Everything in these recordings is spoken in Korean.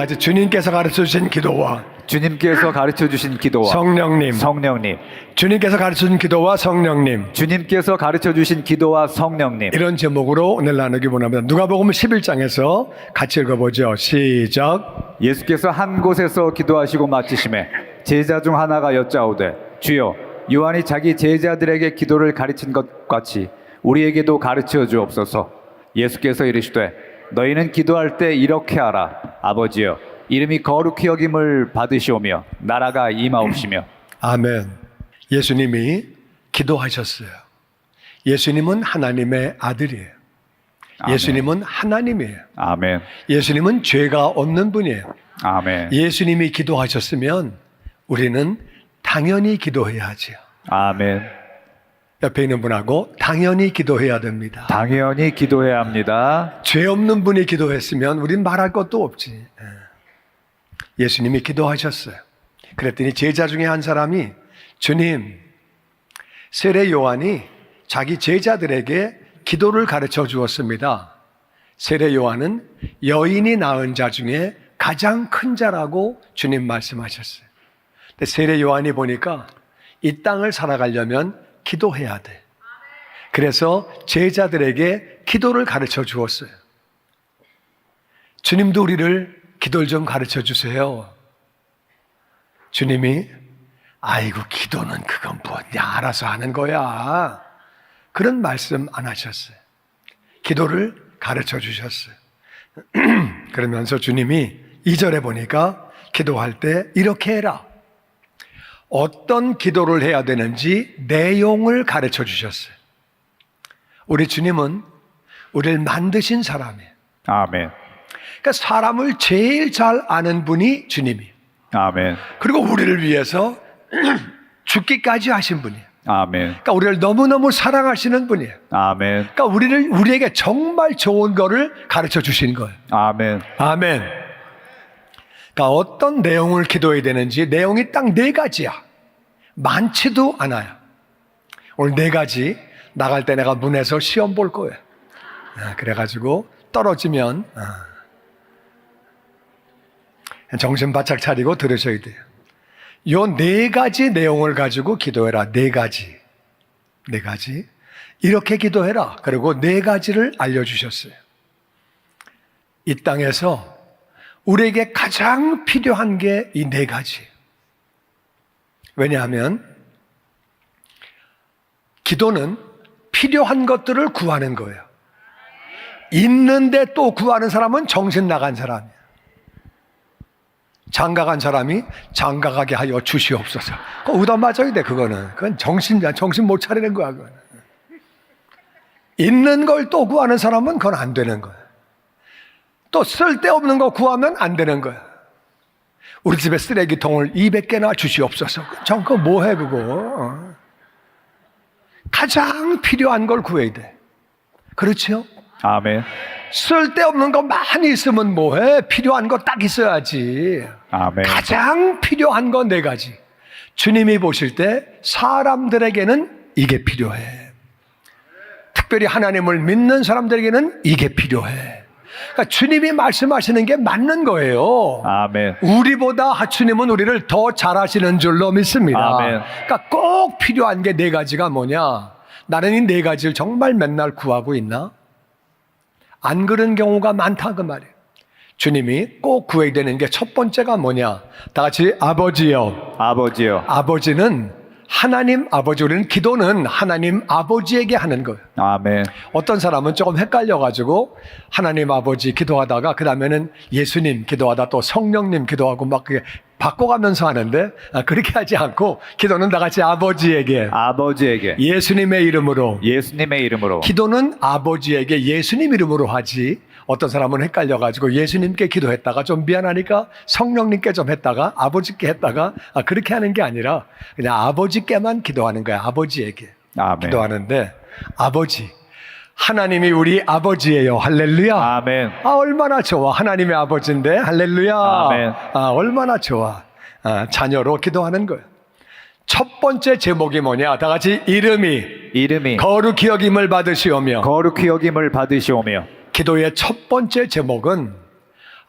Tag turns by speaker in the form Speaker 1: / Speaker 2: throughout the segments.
Speaker 1: 같이 주님께서 가르쳐 주신 기도와
Speaker 2: 주님께서 가르쳐 주신 기도와
Speaker 1: 성령님, 주님께서 가르쳐 주신 기도와 성령님,
Speaker 2: 주님께서 가르쳐 주신 기도와 성령님.
Speaker 1: 이런 제목으로 오늘 나누기 원합니다. 누가복음 11장에서 같이 읽어보죠. 시작.
Speaker 2: 예수께서 한 곳에서 기도하시고 마치심에 제자 중 하나가 여짜오되 주여 요한이 자기 제자들에게 기도를 가르친 것 같이 우리에게도 가르쳐 주옵소서. 예수께서 이르시되 너희는 기도할 때 이렇게 하라. 아버지여 이름이 거룩히 여김을 받으시오며 나라가 임하옵시며.
Speaker 1: 아멘. 예수님이 기도하셨어요. 예수님은 하나님의 아들이에요.
Speaker 2: 아멘.
Speaker 1: 예수님은 하나님이에요.
Speaker 2: 아멘.
Speaker 1: 예수님은 죄가 없는 분이에요.
Speaker 2: 아멘.
Speaker 1: 예수님이 기도하셨으면 우리는 당연히 기도해야 하지요.
Speaker 2: 아멘.
Speaker 1: 옆에 있는 분하고 당연히 기도해야 됩니다.
Speaker 2: 당연히 기도해야 합니다.
Speaker 1: 죄 없는 분이 기도했으면 우린 말할 것도 없지. 예수님이 기도하셨어요. 그랬더니 제자 중에 한 사람이 주님, 세례 요한이 자기 제자들에게 기도를 가르쳐 주었습니다. 세례 요한은 여인이 낳은 자 중에 가장 큰 자라고 주님 말씀하셨어요. 근데 세례 요한이 보니까 이 땅을 살아가려면 기도해야 돼. 그래서 제자들에게 기도를 가르쳐 주었어요. 주님도 우리를 기도를 좀 가르쳐 주세요. 주님이 아이고 기도는 그건 뭐냐 알아서 하는 거야. 그런 말씀 안 하셨어요. 기도를 가르쳐 주셨어요. 그러면서 주님이 2절에 보니까 기도할 때 이렇게 해라. 어떤 기도를 해야 되는지 내용을 가르쳐 주셨어요. 우리 주님은 우리를 만드신 사람이에요.
Speaker 2: 아멘.
Speaker 1: 그러니까 사람을 제일 잘 아는 분이 주님이에요.
Speaker 2: 아멘.
Speaker 1: 그리고 우리를 위해서 죽기까지 하신 분이에요.
Speaker 2: 아멘.
Speaker 1: 그러니까 우리를 너무너무 사랑하시는 분이에요.
Speaker 2: 아멘.
Speaker 1: 그러니까 우리에게 정말 좋은 거를 가르쳐 주신 거예요.
Speaker 2: 아멘.
Speaker 1: 아멘. 그러니까 어떤 내용을 기도해야 되는지 내용이 딱 4가지야. 많지도 않아요. 오늘 4가지 나갈 때 내가 문에서 시험 볼 거예요. 그래가지고 떨어지면 정신 바짝 차리고 들으셔야 돼요. 요 4가지 내용을 가지고 기도해라. 4가지. 이렇게 기도해라. 그리고 4가지를 알려주셨어요. 이 땅에서 우리에게 가장 필요한 게 이 4가지. 왜냐하면 기도는 필요한 것들을 구하는 거예요. 있는데 또 구하는 사람은 정신 나간 사람이에요. 장가간 사람이 장가가게 하여 주시옵소서. 그거 의도 맞아야 돼, 그거는. 그건 정신 못 차리는 거야, 그거는. 있는 걸 또 구하는 사람은 그건 안 되는 거야. 또 쓸데없는 거 구하면 안 되는 거야. 우리 집에 쓰레기통을 200개나 주시옵소서. 전 그거 뭐해, 그거. 가장 필요한 걸 구해야 돼. 그렇죠?
Speaker 2: 아멘.
Speaker 1: 쓸데없는 거 많이 있으면 뭐해? 필요한 거 딱 있어야지.
Speaker 2: 아멘.
Speaker 1: 가장 필요한 거 4가지. 주님이 보실 때 사람들에게는 이게 필요해. 특별히 하나님을 믿는 사람들에게는 이게 필요해. 그러니까 주님이 말씀하시는 게 맞는 거예요.
Speaker 2: 아멘.
Speaker 1: 우리보다 주님은 우리를 더 잘하시는 줄로 믿습니다.
Speaker 2: 아멘.
Speaker 1: 그러니까 꼭 필요한 게 4가지가 뭐냐? 나는 이 4가지를 정말 맨날 구하고 있나? 안 그런 경우가 많다 그 말이에요. 주님이 꼭 구해야 되는 게 첫 번째가 뭐냐? 다 같이 아버지요.
Speaker 2: 아버지요.
Speaker 1: 아버지는 하나님 아버지. 우리는 기도는 하나님 아버지에게 하는 거예요.
Speaker 2: 아멘.
Speaker 1: 어떤 사람은 조금 헷갈려가지고 하나님 아버지 기도하다가 그 다음에는 예수님 기도하다 또 성령님 기도하고 막 그게 바꿔가면서 하는데 그렇게 하지 않고 기도는 다 같이 아버지에게 예수님의 이름으로 기도는 아버지에게 예수님 이름으로 하지. 어떤 사람은 헷갈려가지고 예수님께 기도했다가 좀 미안하니까 성령님께 좀 했다가 아버지께 했다가 그렇게 하는 게 아니라 그냥 아버지께만 기도하는 거야. 아버지에게
Speaker 2: 아멘.
Speaker 1: 기도하는데 아버지 하나님이 우리 아버지예요. 할렐루야.
Speaker 2: 아멘.
Speaker 1: 얼마나 좋아. 하나님의 아버지인데 할렐루야.
Speaker 2: 아멘.
Speaker 1: 얼마나 좋아. 자녀로 기도하는 거예요. 첫 번째 제목이 뭐냐? 다 같이 이름이 거룩히 여김을 받으시오며.
Speaker 2: 거룩히 여김을 받으시오며.
Speaker 1: 기도의 첫 번째 제목은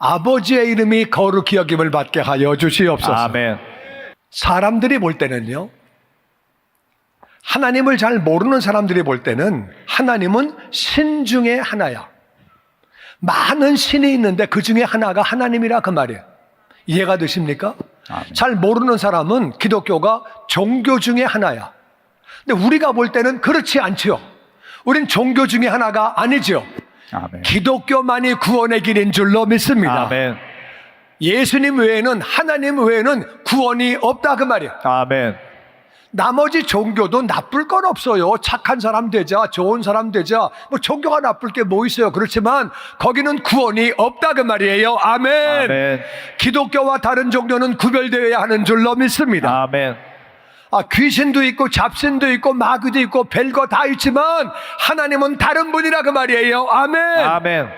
Speaker 1: 아버지의 이름이 거룩히 여김을 받게 하여 주시옵소서.
Speaker 2: 아멘.
Speaker 1: 사람들이 볼 때는요, 하나님을 잘 모르는 사람들이 볼 때는 하나님은 신 중에 하나야. 많은 신이 있는데 그 중에 하나가 하나님이라 그 말이에요. 이해가 되십니까?
Speaker 2: 아멘.
Speaker 1: 잘 모르는 사람은 기독교가 종교 중에 하나야. 근데 우리가 볼 때는 그렇지 않죠. 우린 종교 중에 하나가 아니죠.
Speaker 2: 아멘.
Speaker 1: 기독교만이 구원의 길인 줄로 믿습니다.
Speaker 2: 아멘.
Speaker 1: 예수님 외에는, 하나님 외에는 구원이 없다 그 말이에요.
Speaker 2: 아멘.
Speaker 1: 나머지 종교도 나쁠 건 없어요. 착한 사람 되자, 좋은 사람 되자. 뭐 종교가 나쁠 게 뭐 있어요. 그렇지만 거기는 구원이 없다 그 말이에요. 아멘.
Speaker 2: 아멘.
Speaker 1: 기독교와 다른 종교는 구별되어야 하는 줄로 믿습니다.
Speaker 2: 아멘.
Speaker 1: 귀신도 있고 잡신도 있고 마귀도 있고 별거 다 있지만 하나님은 다른 분이라 그 말이에요. 아멘.
Speaker 2: 아멘.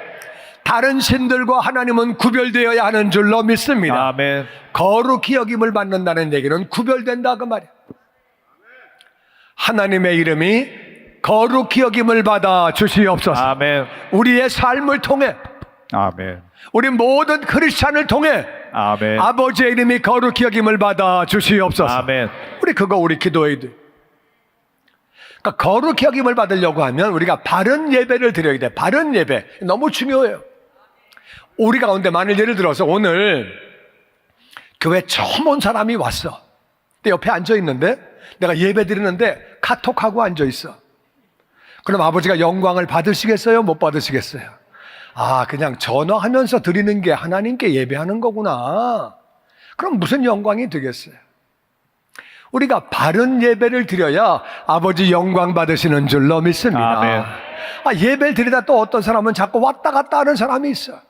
Speaker 1: 다른 신들과 하나님은 구별되어야 하는 줄로 믿습니다.
Speaker 2: 아멘.
Speaker 1: 거룩히 여김을 받는다는 얘기는 구별된다 그 말이에요. 하나님의 이름이 거룩히 여김을 받아 주시옵소서.
Speaker 2: 아멘.
Speaker 1: 우리의 삶을 통해,
Speaker 2: 아멘.
Speaker 1: 우리 모든 크리스찬을 통해
Speaker 2: 아멘.
Speaker 1: 아버지의 이름이 거룩히 여김을 받아 주시옵소서.
Speaker 2: 아멘.
Speaker 1: 우리 기도해야 돼. 그러니까 거룩히 여김을 받으려고 하면 우리가 바른 예배를 드려야 돼. 바른 예배 너무 중요해요. 우리 가운데 만일 예를 들어서 오늘 교회 처음 온 사람이 왔어. 내 옆에 앉아 있는데 내가 예배 드리는데 카톡하고 앉아 있어. 그럼 아버지가 영광을 받으시겠어요? 못 받으시겠어요? 그냥 전화하면서 드리는 게 하나님께 예배하는 거구나. 그럼 무슨 영광이 되겠어요? 우리가 바른 예배를 드려야 아버지 영광 받으시는 줄로 믿습니다.
Speaker 2: 아멘.
Speaker 1: 예배를 드리다 또 어떤 사람은 자꾸 왔다 갔다 하는 사람이 있어.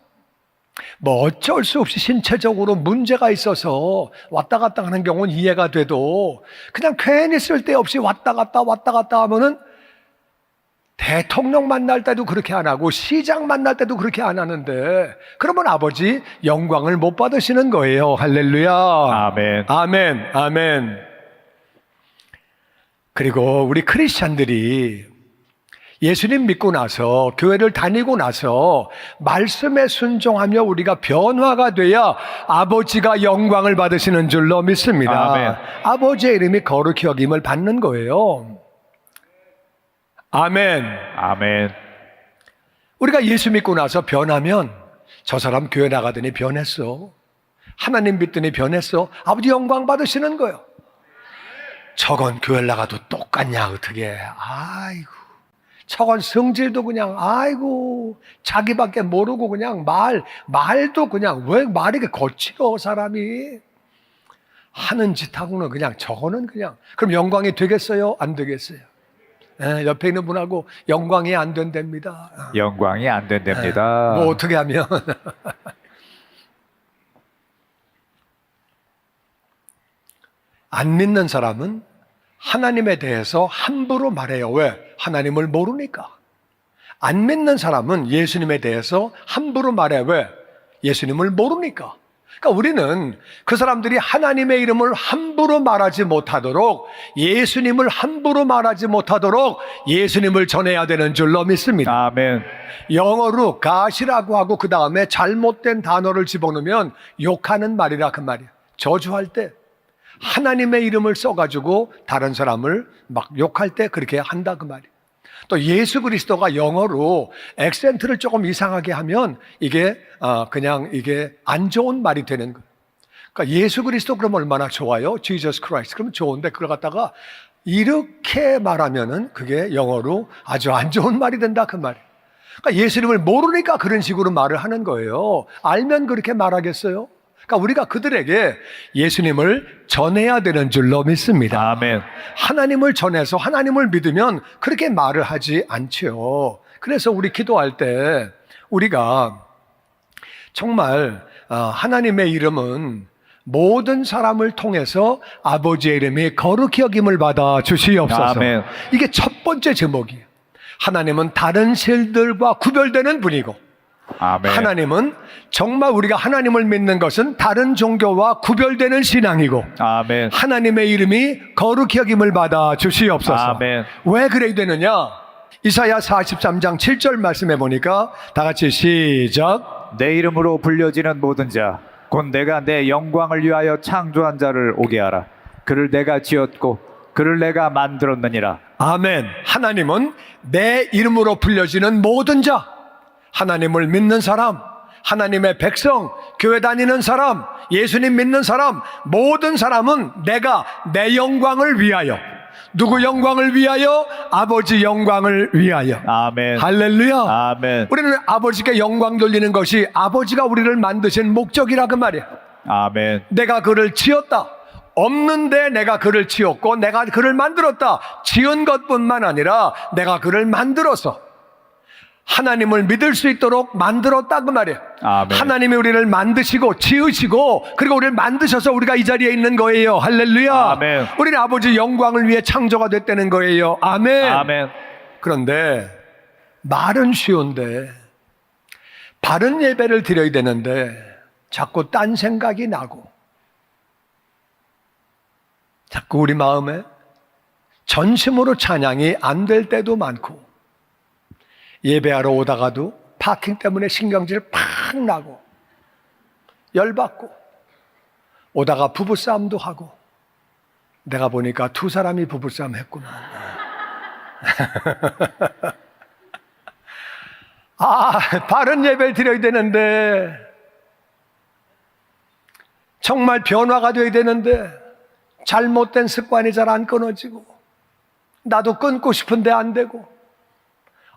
Speaker 1: 뭐 어쩔 수 없이 신체적으로 문제가 있어서 왔다 갔다 하는 경우는 이해가 돼도 그냥 괜히 쓸데없이 왔다 갔다 하면은 대통령 만날 때도 그렇게 안 하고 시장 만날 때도 그렇게 안 하는데 그러면 아버지 영광을 못 받으시는 거예요. 할렐루야.
Speaker 2: 아멘.
Speaker 1: 아멘. 아멘. 그리고 우리 크리스찬들이 예수님 믿고 나서 교회를 다니고 나서 말씀에 순종하며 우리가 변화가 돼야 아버지가 영광을 받으시는 줄로 믿습니다.
Speaker 2: 아멘.
Speaker 1: 아버지의 이름이 거룩히 여김을 받는 거예요. 아멘.
Speaker 2: 아멘.
Speaker 1: 우리가 예수 믿고 나서 변하면 저 사람 교회 나가더니 변했어. 하나님 믿더니 변했어. 아버지 영광 받으시는 거예요. 저건 교회 나가도 똑같냐 어떻게. 아이고. 저건 성질도 그냥 아이고 자기밖에 모르고 그냥 말도 그냥 왜 말이 이렇게 거칠어 사람이. 하는 짓하고는 그냥 저거는 그냥. 그럼 영광이 되겠어요? 안 되겠어요? 옆에 있는 분하고 영광이 안 된답니다.
Speaker 2: 영광이 안 된답니다.
Speaker 1: 뭐 어떻게 하면 안 믿는 사람은 하나님에 대해서 함부로 말해요. 왜? 하나님을 모르니까. 안 믿는 사람은 예수님에 대해서 함부로 말해. 왜? 예수님을 모르니까. 그러니까 우리는 그 사람들이 하나님의 이름을 함부로 말하지 못하도록, 예수님을 함부로 말하지 못하도록 예수님을 전해야 되는 줄로 믿습니다.
Speaker 2: 아멘.
Speaker 1: 영어로 가시라고 하고 그 다음에 잘못된 단어를 집어넣으면 욕하는 말이라 그 말이야. 저주할 때 하나님의 이름을 써가지고 다른 사람을 막 욕할 때 그렇게 한다 그 말이야. 또 예수 그리스도가 영어로 액센트를 조금 이상하게 하면 이게 그냥 이게 안 좋은 말이 되는 거예요. 그러니까 예수 그리스도 그러면 얼마나 좋아요? Jesus Christ. 그러면 좋은데 그걸 갖다가 이렇게 말하면은 그게 영어로 아주 안 좋은 말이 된다 그 말이에요. 그러니까 예수님을 모르니까 그런 식으로 말을 하는 거예요. 알면 그렇게 말하겠어요? 그러니까 우리가 그들에게 예수님을 전해야 되는 줄로 믿습니다.
Speaker 2: 아멘.
Speaker 1: 하나님을 전해서 하나님을 믿으면 그렇게 말을 하지 않죠. 그래서 우리 기도할 때 우리가 정말 하나님의 이름은 모든 사람을 통해서 아버지의 이름이 거룩히 여김을 받아 주시옵소서.
Speaker 2: 아멘.
Speaker 1: 이게 첫 번째 제목이에요. 하나님은 다른 신들과 구별되는 분이고
Speaker 2: 아멘.
Speaker 1: 하나님은 정말 우리가 하나님을 믿는 것은 다른 종교와 구별되는 신앙이고
Speaker 2: 아멘.
Speaker 1: 하나님의 이름이 거룩히 여김을 받아 주시옵소서.
Speaker 2: 아멘.
Speaker 1: 왜 그래야 되느냐? 이사야 43장 7절 말씀해 보니까 다 같이 시작.
Speaker 2: 내 이름으로 불려지는 모든 자 곧 내가 내 영광을 위하여 창조한 자를 오게 하라. 그를 내가 지었고 그를 내가 만들었느니라.
Speaker 1: 아멘. 하나님은 내 이름으로 불려지는 모든 자, 하나님을 믿는 사람, 하나님의 백성, 교회 다니는 사람, 예수님 믿는 사람, 모든 사람은 내가 내 영광을 위하여, 누구 영광을 위하여? 아버지 영광을 위하여.
Speaker 2: 아멘.
Speaker 1: 할렐루야.
Speaker 2: 아멘.
Speaker 1: 우리는 아버지께 영광 돌리는 것이 아버지가 우리를 만드신 목적이라 그 말이야.
Speaker 2: 아멘.
Speaker 1: 내가 그를 지었다. 없는데 내가 그를 지었고 내가 그를 만들었다. 지은 것뿐만 아니라 내가 그를 만들어서 하나님을 믿을 수 있도록 만들었다 그 말이에요.
Speaker 2: 아멘.
Speaker 1: 하나님이 우리를 만드시고 지으시고 그리고 우리를 만드셔서 우리가 이 자리에 있는 거예요. 할렐루야.
Speaker 2: 아멘.
Speaker 1: 우리는 아버지 영광을 위해 창조가 됐다는 거예요. 아멘.
Speaker 2: 아멘.
Speaker 1: 그런데 말은 쉬운데 바른 예배를 드려야 되는데 자꾸 딴 생각이 나고 자꾸 우리 마음에 전심으로 찬양이 안 될 때도 많고 예배하러 오다가도 파킹 때문에 신경질 팍 나고 열받고 오다가 부부싸움도 하고 내가 보니까 두 사람이 부부싸움 했구나. 바른 예배를 드려야 되는데 정말 변화가 돼야 되는데 잘못된 습관이 잘 안 끊어지고 나도 끊고 싶은데 안 되고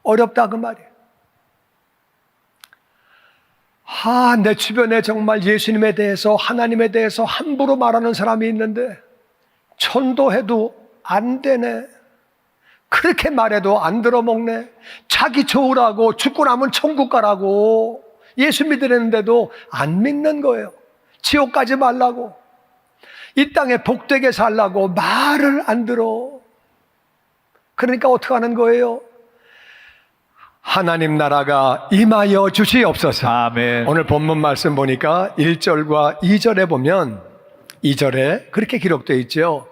Speaker 1: 어렵다 그 말이에요. 내 주변에 정말 예수님에 대해서 하나님에 대해서 함부로 말하는 사람이 있는데 전도해도 안 되네. 그렇게 말해도 안 들어먹네. 자기 좋으라고 죽고 나면 천국 가라고 예수 믿으려는데도 안 믿는 거예요. 지옥 가지 말라고 이 땅에 복되게 살라고 말을 안 들어. 그러니까 어떻게 하는 거예요? 하나님 나라가 임하여 주시옵소서.
Speaker 2: 아멘.
Speaker 1: 오늘 본문 말씀 보니까 1절과 2절에 보면 2절에 그렇게 기록되어 있죠.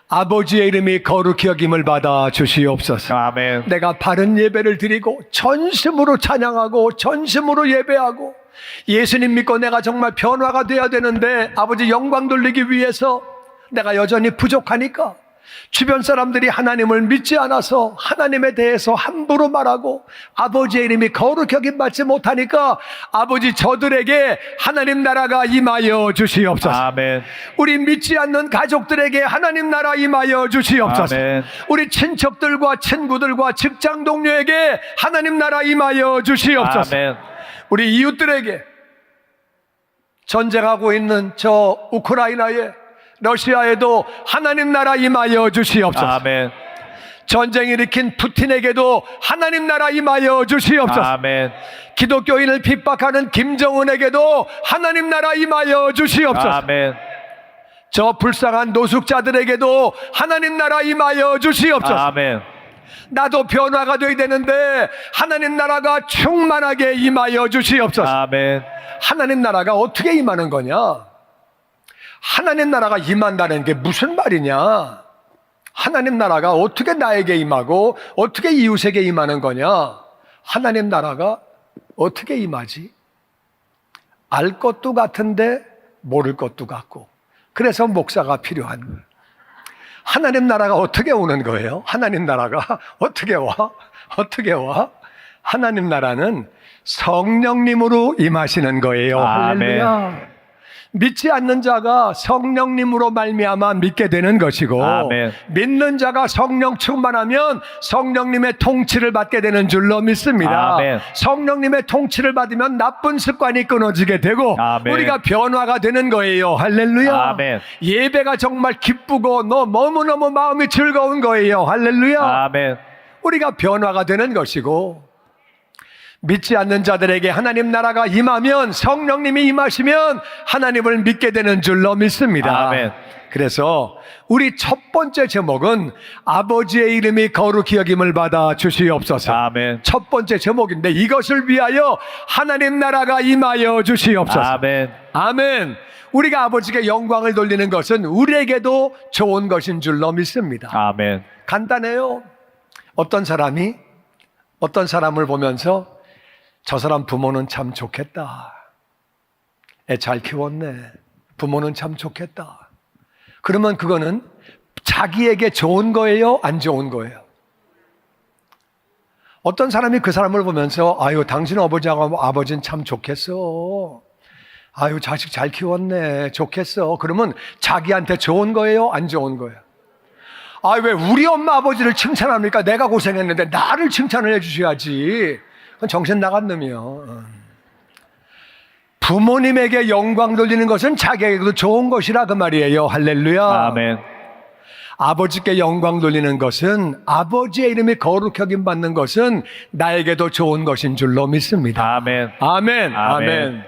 Speaker 1: 아버지의 이름이 거룩히 여김을 받아 주시옵소서.
Speaker 2: 아멘.
Speaker 1: 내가 바른 예배를 드리고 전심으로 찬양하고 전심으로 예배하고 예수님 믿고 내가 정말 변화가 되어야 되는데 아버지 영광 돌리기 위해서 내가 여전히 부족하니까 주변 사람들이 하나님을 믿지 않아서 하나님에 대해서 함부로 말하고 아버지의 이름이 거룩히 여김 받지 못하니까 아버지 저들에게 하나님 나라가 임하여 주시옵소서.
Speaker 2: 아멘.
Speaker 1: 우리 믿지 않는 가족들에게 하나님 나라 임하여 주시옵소서.
Speaker 2: 아멘.
Speaker 1: 우리 친척들과 친구들과 직장 동료에게 하나님 나라 임하여 주시옵소서.
Speaker 2: 아멘.
Speaker 1: 우리 이웃들에게 전쟁하고 있는 저 우크라이나에 러시아에도 하나님 나라 임하여 주시옵소서.
Speaker 2: 아멘.
Speaker 1: 전쟁 일으킨 푸틴에게도 하나님 나라 임하여 주시옵소서.
Speaker 2: 아멘.
Speaker 1: 기독교인을 핍박하는 김정은에게도 하나님 나라 임하여 주시옵소서.
Speaker 2: 아멘.
Speaker 1: 저 불쌍한 노숙자들에게도 하나님 나라 임하여 주시옵소서.
Speaker 2: 아멘.
Speaker 1: 나도 변화가 되어야 되는데 하나님 나라가 충만하게 임하여 주시옵소서.
Speaker 2: 아멘.
Speaker 1: 하나님 나라가 어떻게 임하는 거냐? 하나님 나라가 임한다는 게 무슨 말이냐? 하나님 나라가 어떻게 나에게 임하고 어떻게 이웃에게 임하는 거냐? 하나님 나라가 어떻게 임하지? 알 것도 같은데 모를 것도 같고 그래서 목사가 필요한 거예요. 하나님 나라가 어떻게 오는 거예요? 하나님 나라가 어떻게 와? 어떻게 와? 하나님 나라는 성령님으로 임하시는 거예요.
Speaker 2: 아멘.
Speaker 1: 할렐루야. 믿지 않는 자가 성령님으로 말미암아 믿게 되는 것이고
Speaker 2: 아멘.
Speaker 1: 믿는 자가 성령 충만하면 성령님의 통치를 받게 되는 줄로 믿습니다.
Speaker 2: 아멘.
Speaker 1: 성령님의 통치를 받으면 나쁜 습관이 끊어지게 되고
Speaker 2: 아멘.
Speaker 1: 우리가 변화가 되는 거예요. 할렐루야.
Speaker 2: 아멘.
Speaker 1: 예배가 정말 기쁘고 너무너무 마음이 즐거운 거예요. 할렐루야.
Speaker 2: 아멘.
Speaker 1: 우리가 변화가 되는 것이고 믿지 않는 자들에게 하나님 나라가 임하면 성령님이 임하시면 하나님을 믿게 되는 줄로 믿습니다.
Speaker 2: 아멘.
Speaker 1: 그래서 우리 첫 번째 제목은 아버지의 이름이 거룩히 여김을 받아 주시옵소서.
Speaker 2: 아멘.
Speaker 1: 첫 번째 제목인데 이것을 위하여 하나님 나라가 임하여 주시옵소서.
Speaker 2: 아멘.
Speaker 1: 아멘. 우리가 아버지께 영광을 돌리는 것은 우리에게도 좋은 것인 줄로 믿습니다.
Speaker 2: 아멘.
Speaker 1: 간단해요. 어떤 사람이 어떤 사람을 보면서 저 사람 부모는 참 좋겠다. 애 잘 키웠네. 부모는 참 좋겠다. 그러면 그거는 자기에게 좋은 거예요? 안 좋은 거예요? 어떤 사람이 그 사람을 보면서 아유 당신 아버지하고 아버지는 참 좋겠어. 아유 자식 잘 키웠네. 좋겠어. 그러면 자기한테 좋은 거예요? 안 좋은 거예요? 아 왜 우리 엄마 아버지를 칭찬합니까? 내가 고생했는데 나를 칭찬을 해주셔야지. 그건 정신 나간 놈이요. 부모님에게 영광 돌리는 것은 자기에게도 좋은 것이라 그 말이에요. 할렐루야.
Speaker 2: 아멘.
Speaker 1: 아버지께 영광 돌리는 것은 아버지의 이름이 거룩히 여김 받는 것은 나에게도 좋은 것인 줄로 믿습니다.
Speaker 2: 아멘.
Speaker 1: 아멘.
Speaker 2: 아멘.
Speaker 1: 아멘.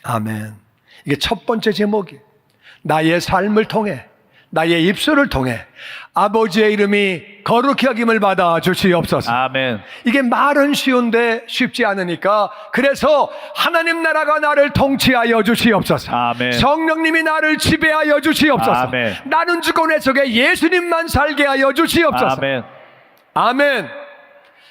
Speaker 1: 아멘. 이게 첫 번째 제목이 나의 삶을 통해 나의 입술을 통해 아버지의 이름이 거룩히 여김을 받아 주시옵소서.
Speaker 2: 아멘.
Speaker 1: 이게 말은 쉬운데 쉽지 않으니까 그래서 하나님 나라가 나를 통치하여 주시옵소서.
Speaker 2: 아멘.
Speaker 1: 성령님이 나를 지배하여 주시옵소서.
Speaker 2: 아멘.
Speaker 1: 나는 죽고 내 속에 예수님만 살게 하여 주시옵소서.
Speaker 2: 아멘.
Speaker 1: 아멘.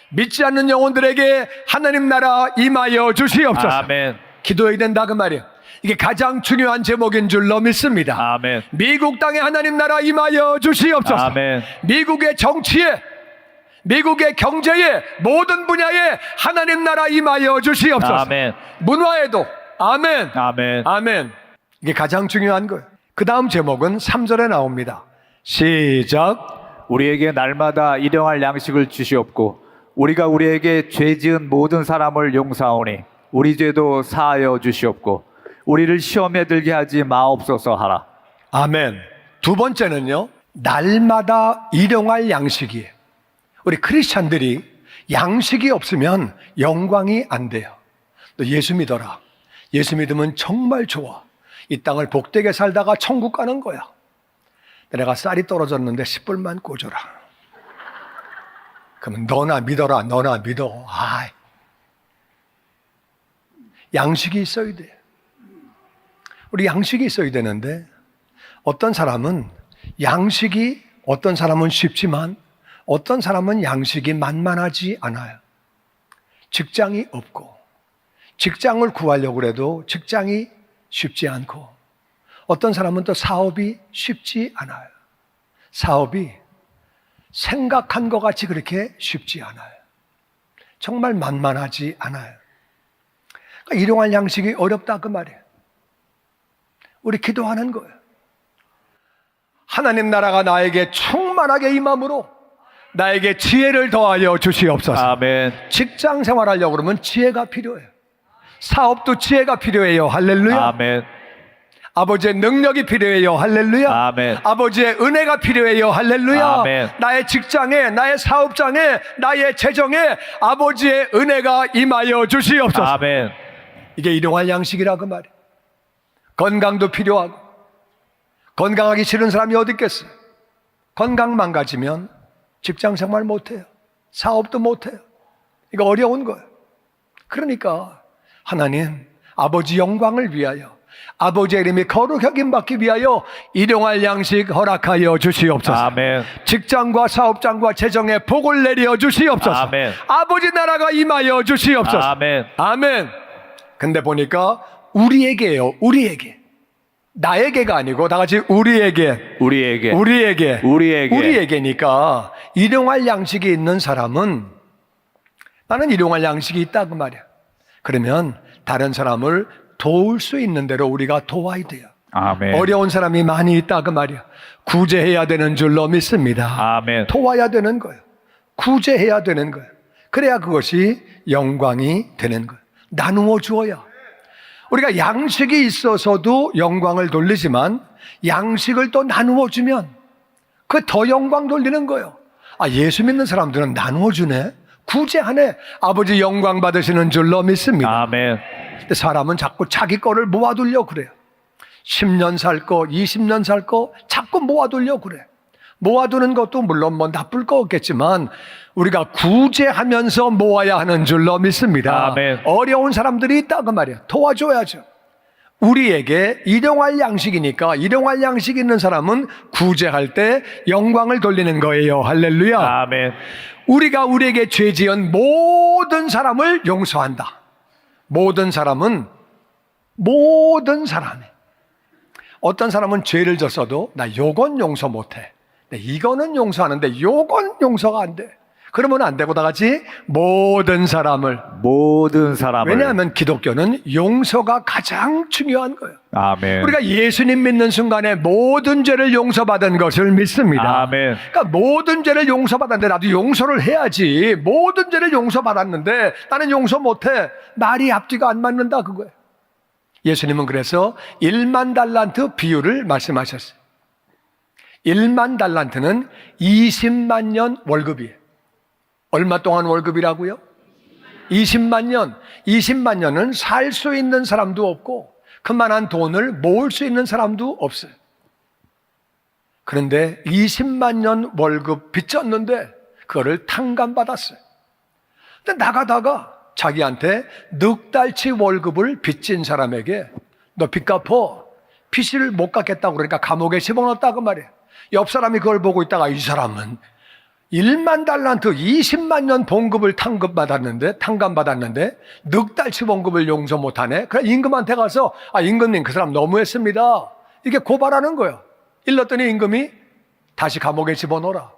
Speaker 1: 믿지 않는 영혼들에게 하나님 나라 임하여 주시옵소서.
Speaker 2: 아멘.
Speaker 1: 기도해야 된다 그 말이에요. 이게 가장 중요한 제목인 줄로 믿습니다.
Speaker 2: 아멘.
Speaker 1: 미국 땅에 하나님 나라 임하여 주시옵소서.
Speaker 2: 아멘.
Speaker 1: 미국의 정치에, 미국의 경제에, 모든 분야에 하나님 나라 임하여 주시옵소서.
Speaker 2: 아멘.
Speaker 1: 문화에도. 아멘.
Speaker 2: 아멘.
Speaker 1: 아멘. 이게 가장 중요한 거예요. 그 다음 제목은 3절에 나옵니다. 시작.
Speaker 2: 우리에게 날마다 일용할 양식을 주시옵고 우리가 우리에게 죄 지은 모든 사람을 용서하오니 우리 죄도 사하여 주시옵고 우리를 시험에 들게 하지 마옵소서 하라.
Speaker 1: 아멘. 두 번째는요, 날마다 일용할 양식이에요. 우리 크리스찬들이 양식이 없으면 영광이 안 돼요. 너 예수 믿어라. 예수 믿으면 정말 좋아. 이 땅을 복되게 살다가 천국 가는 거야. 내가 쌀이 떨어졌는데 10불만 꽂아라. 그러면 너나 믿어라. 너나 믿어. 아이. 양식이 있어야 돼. 우리 양식이 있어야 되는데 어떤 사람은 양식이 어떤 사람은 쉽지만 어떤 사람은 양식이 만만하지 않아요. 직장이 없고 직장을 구하려고 해도 직장이 쉽지 않고 어떤 사람은 또 사업이 쉽지 않아요. 사업이 생각한 것 같이 그렇게 쉽지 않아요. 정말 만만하지 않아요. 그러니까 일용할 양식이 어렵다 그 말이에요. 우리 기도하는 거예요. 하나님 나라가 나에게 충만하게 임함으로 나에게 지혜를 더하여 주시옵소서.
Speaker 2: 아멘.
Speaker 1: 직장 생활하려고 그러면 지혜가 필요해요. 사업도 지혜가 필요해요. 할렐루야.
Speaker 2: 아멘.
Speaker 1: 아버지의 능력이 필요해요. 할렐루야.
Speaker 2: 아멘.
Speaker 1: 아버지의 은혜가 필요해요. 할렐루야.
Speaker 2: 아멘.
Speaker 1: 나의 직장에, 나의 사업장에, 나의 재정에 아버지의 은혜가 임하여 주시옵소서.
Speaker 2: 아멘.
Speaker 1: 이게 일용할 양식이라 그 말이에요. 건강도 필요하고 건강하기 싫은 사람이 어디 있겠어요? 건강 망가지면 직장 생활 못해요. 사업도 못해요. 이거 어려운 거예요. 그러니까 하나님 아버지 영광을 위하여 아버지의 이름이 거룩 여김받기 위하여 일용할 양식 허락하여 주시옵소서.
Speaker 2: 아멘.
Speaker 1: 직장과 사업장과 재정에 복을 내려 주시옵소서.
Speaker 2: 아멘.
Speaker 1: 아버지 나라가 임하여 주시옵소서.
Speaker 2: 아멘.
Speaker 1: 아멘. 근데 보니까 우리에게요. 우리에게. 나에게가 아니고 다 같이 우리에게.
Speaker 2: 우리에게.
Speaker 1: 우리에게.
Speaker 2: 우리에게.
Speaker 1: 우리에게니까 일용할 양식이 있는 사람은 나는 일용할 양식이 있다 그 말이야. 그러면 다른 사람을 도울 수 있는 대로 우리가 도와야 돼요.
Speaker 2: 아멘.
Speaker 1: 어려운 사람이 많이 있다 그 말이야. 구제해야 되는 줄로 믿습니다.
Speaker 2: 아멘.
Speaker 1: 도와야 되는 거예요. 구제해야 되는 거예요. 그래야 그것이 영광이 되는 거예요. 나누어 주어야. 우리가 양식이 있어서도 영광을 돌리지만 양식을 또 나누어 주면 그 더 영광 돌리는 거예요. 아, 예수 믿는 사람들은 나누어 주네. 구제하네. 아버지 영광 받으시는 줄로 믿습니다.
Speaker 2: 아멘.
Speaker 1: 근데 사람은 자꾸 자기 거를 모아두려고 그래요. 10년 살 거, 20년 살 거 자꾸 모아두려고 그래. 모아두는 것도 물론 뭐 나쁠 거 없겠지만 우리가 구제하면서 모아야 하는 줄로 믿습니다.
Speaker 2: 아멘.
Speaker 1: 어려운 사람들이 있다고 말이야. 도와줘야죠. 우리에게 일용할 양식이니까 일용할 양식 있는 사람은 구제할 때 영광을 돌리는 거예요. 할렐루야.
Speaker 2: 아멘.
Speaker 1: 우리가 우리에게 죄 지은 모든 사람을 용서한다. 모든 사람은 모든 사람이. 어떤 사람은 죄를 졌어도 나 요건 용서 못해. 이거는 용서하는데 요건 용서가 안 돼. 그러면 안 되고 다 같이 모든 사람을. 왜냐하면 기독교는 용서가 가장 중요한 거예요.
Speaker 2: 아멘.
Speaker 1: 우리가 예수님 믿는 순간에 모든 죄를 용서받은 것을 믿습니다.
Speaker 2: 아멘.
Speaker 1: 그러니까 모든 죄를 용서받았는데 나도 용서를 해야지. 모든 죄를 용서받았는데 나는 용서 못해. 말이 앞뒤가 안 맞는다 그거예요. 예수님은 그래서 1만 달란트 비유를 말씀하셨어요. 1만 달란트는 20만 년 월급이에요. 얼마 동안 월급이라고요? 20만 년. 20만 년은 살 수 있는 사람도 없고 그만한 돈을 모을 수 있는 사람도 없어요. 그런데 20만 년 월급 빚졌는데 그거를 탕감받았어요. 근데 나가다가 자기한테 넉 달치 월급을 빚진 사람에게 너 빚 갚어. 빚을 못 갚겠다고 그러니까 감옥에 집어넣었다고 말이에요. 옆 사람이 그걸 보고 있다가 이 사람은 1만 달란트 20만 년 봉급을 탕감받았는데 넉 달치 봉급을 용서 못하네. 그래 임금한테 가서 임금님 그 사람 너무했습니다. 이게 고발하는 거예요. 일렀더니 임금이 다시 감옥에 집어넣어라.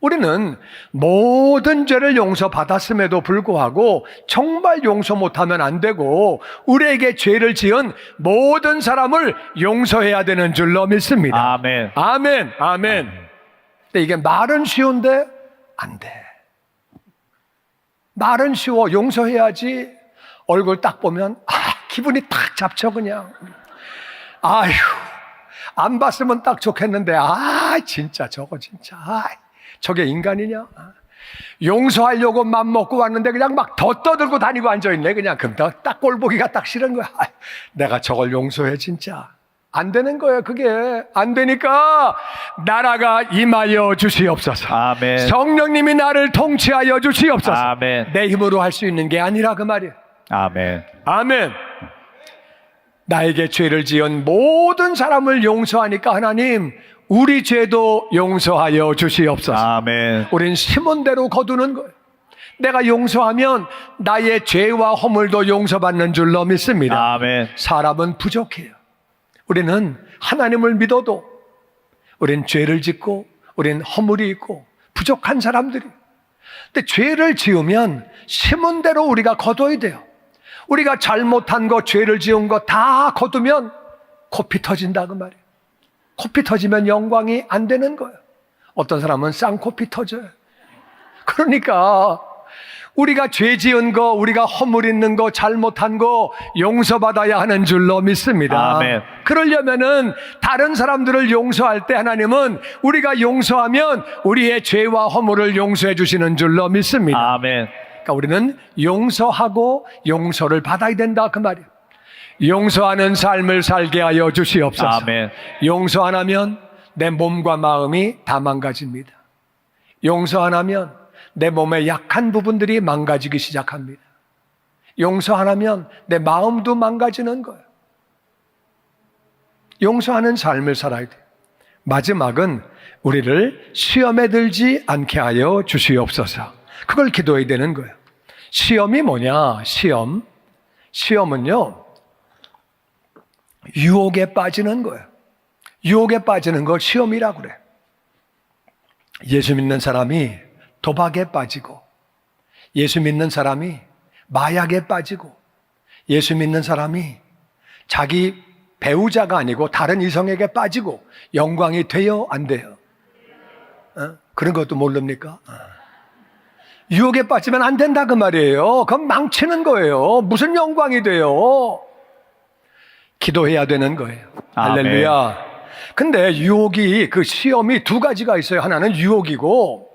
Speaker 1: 우리는 모든 죄를 용서받았음에도 불구하고 정말 용서 못하면 안 되고 우리에게 죄를 지은 모든 사람을 용서해야 되는 줄로 믿습니다.
Speaker 2: 아멘.
Speaker 1: 아멘. 아멘. 근데 이게 말은 쉬운데 안 돼. 말은 쉬워. 용서해야지. 얼굴 딱 보면 기분이 탁 잡쳐 그냥. 아휴 안 봤으면 딱 좋겠는데 진짜 저거 진짜 저게 인간이냐? 용서하려고 맘 먹고 왔는데 그냥 막 더 떠들고 다니고 앉아있네. 그냥 금방 딱 꼴보기가 딱 싫은 거야. 내가 저걸 용서해 진짜. 안 되는 거예요. 그게 안 되니까 나라가 임하여 주시옵소서.
Speaker 2: 아멘.
Speaker 1: 성령님이 나를 통치하여 주시옵소서.
Speaker 2: 아멘.
Speaker 1: 내 힘으로 할 수 있는 게 아니라 그 말이에요.
Speaker 2: 아멘.
Speaker 1: 아멘. 나에게 죄를 지은 모든 사람을 용서하니까 하나님 우리 죄도 용서하여 주시옵소서.
Speaker 2: 아멘.
Speaker 1: 우린 심은 대로 거두는 거예요. 내가 용서하면 나의 죄와 허물도 용서받는 줄로 믿습니다.
Speaker 2: 아멘.
Speaker 1: 사람은 부족해요. 우리는 하나님을 믿어도 우린 죄를 짓고 우린 허물이 있고 부족한 사람들이. 근데 죄를 지으면 심은 대로 우리가 거둬야 돼요. 우리가 잘못한 거, 죄를 지은 거 다 거두면 코피 터진다 그 말이에요. 코피 터지면 영광이 안 되는 거예요. 어떤 사람은 쌍코피 터져요. 그러니까 우리가 죄 지은 거, 우리가 허물 있는 거, 잘못한 거 용서받아야 하는 줄로 믿습니다.
Speaker 2: 아멘.
Speaker 1: 그러려면은 다른 사람들을 용서할 때 하나님은 우리가 용서하면 우리의 죄와 허물을 용서해 주시는 줄로 믿습니다.
Speaker 2: 아멘.
Speaker 1: 그러니까 우리는 용서하고 용서를 받아야 된다 그 말이에요. 용서하는 삶을 살게 하여 주시옵소서.
Speaker 2: 아멘.
Speaker 1: 용서 안 하면 내 몸과 마음이 다 망가집니다. 용서 안 하면 내 몸의 약한 부분들이 망가지기 시작합니다. 용서 안 하면 내 마음도 망가지는 거예요. 용서하는 삶을 살아야 돼요. 마지막은 우리를 시험에 들지 않게 하여 주시옵소서. 그걸 기도해야 되는 거예요. 시험이 뭐냐? 시험은요 유혹에 빠지는 거예요. 유혹에 빠지는 걸 시험이라고 그래. 예수 믿는 사람이 도박에 빠지고, 예수 믿는 사람이 마약에 빠지고, 예수 믿는 사람이 자기 배우자가 아니고 다른 이성에게 빠지고 영광이 돼요? 안 돼요? 그런 것도 모릅니까? 유혹에 빠지면 안 된다 그 말이에요. 그건 망치는 거예요. 무슨 영광이 돼요? 기도해야 되는 거예요.
Speaker 2: 아멘.
Speaker 1: 할렐루야. 근데 유혹이, 그 시험이 두 가지가 있어요. 하나는 유혹이고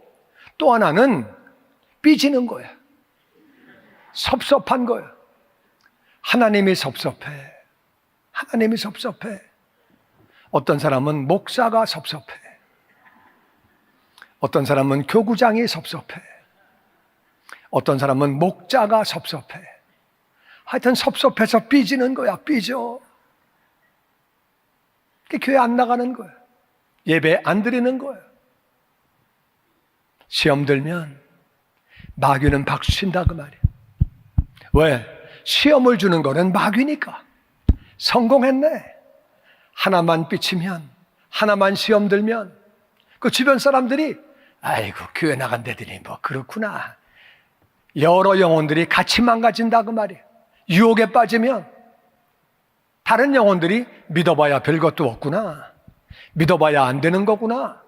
Speaker 1: 또 하나는 삐지는 거예요. 섭섭한 거예요. 하나님이 섭섭해. 하나님이 섭섭해. 어떤 사람은 목사가 섭섭해. 어떤 사람은 교구장이 섭섭해. 어떤 사람은 목자가 섭섭해. 하여튼 섭섭해서 삐지는 거야. 삐져. 교회 안 나가는 거예요. 예배 안 드리는 거예요. 시험 들면 마귀는 박수 친다 그 말이에요. 왜? 시험을 주는 거는 마귀니까. 성공했네. 하나만 삐치면, 하나만 시험 들면 그 주변 사람들이 아이고 교회 나간다더니 뭐 그렇구나. 여러 영혼들이 같이 망가진다 그 말이에요. 유혹에 빠지면 다른 영혼들이 믿어봐야 별것도 없구나. 믿어봐야 안 되는 거구나.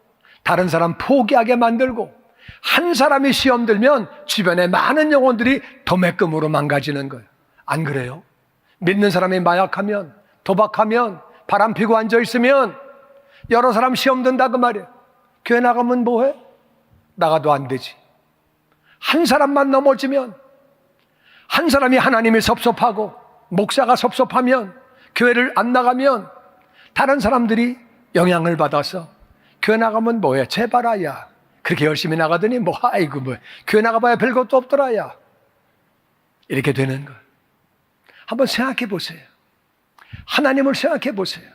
Speaker 1: 다른 사람 포기하게 만들고, 한 사람이 시험 들면 주변에 많은 영혼들이 도매금으로 망가지는 거예요. 안 그래요? 믿는 사람이 마약하면, 도박하면, 바람 피고 앉아있으면 여러 사람 시험 든다 그 말이에요. 교회 나가면 뭐해? 나가도 안 되지. 한 사람만 넘어지면, 한 사람이 하나님이 섭섭하고 목사가 섭섭하면, 교회를 안 나가면 다른 사람들이 영향을 받아서 교회 나가면 뭐해? 제발아 야. 그렇게 열심히 나가더니 뭐 아이고 뭐 교회 나가봐야 별것도 없더라 야. 이렇게 되는 거예요. 한번 생각해 보세요. 하나님을 생각해 보세요.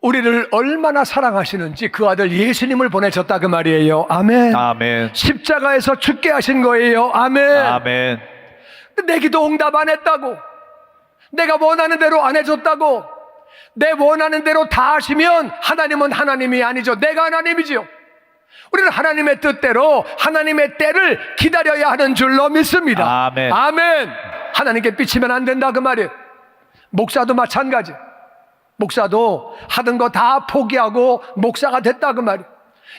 Speaker 1: 우리를 얼마나 사랑하시는지 그 아들 예수님을 보내셨다 그 말이에요. 아멘.
Speaker 2: 아멘.
Speaker 1: 십자가에서 죽게 하신 거예요. 아멘.
Speaker 2: 아멘.
Speaker 1: 내 기도 응답 안 했다고, 내가 원하는 대로 안 해줬다고, 내 원하는 대로 다 하시면 하나님은 하나님이 아니죠. 내가 하나님이지요. 우리는 하나님의 뜻대로 하나님의 때를 기다려야 하는 줄로 믿습니다.
Speaker 2: 아멘.
Speaker 1: 아멘. 하나님께 삐치면 안 된다 그 말이에요. 목사도 마찬가지. 목사도 하던 거 다 포기하고 목사가 됐다 그 말이에요.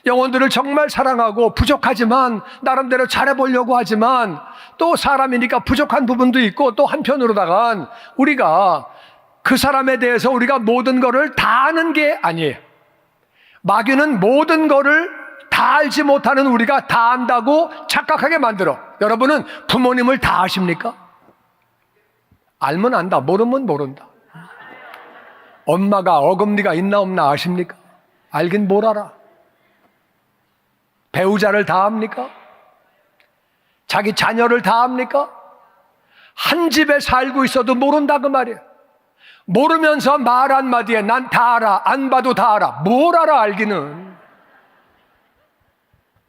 Speaker 1: 영혼들을 정말 사랑하고 부족하지만 나름대로 잘해보려고 하지만 또 사람이니까 부족한 부분도 있고, 또 한편으로다간 우리가 그 사람에 대해서 우리가 모든 거를 다 아는 게 아니에요. 마귀는 모든 거를 다 알지 못하는 우리가 다 안다고 착각하게 만들어. 여러분은 부모님을 다 아십니까? 알면 안다, 모르면 모른다. 엄마가 어금니가 있나 없나 아십니까? 알긴 뭘 알아. 배우자를 다 압니까? 자기 자녀를 다 압니까? 한 집에 살고 있어도 모른다 그 말이에요. 모르면서 말 한마디에 난 다 알아, 안 봐도 다 알아. 뭘 알아 알기는.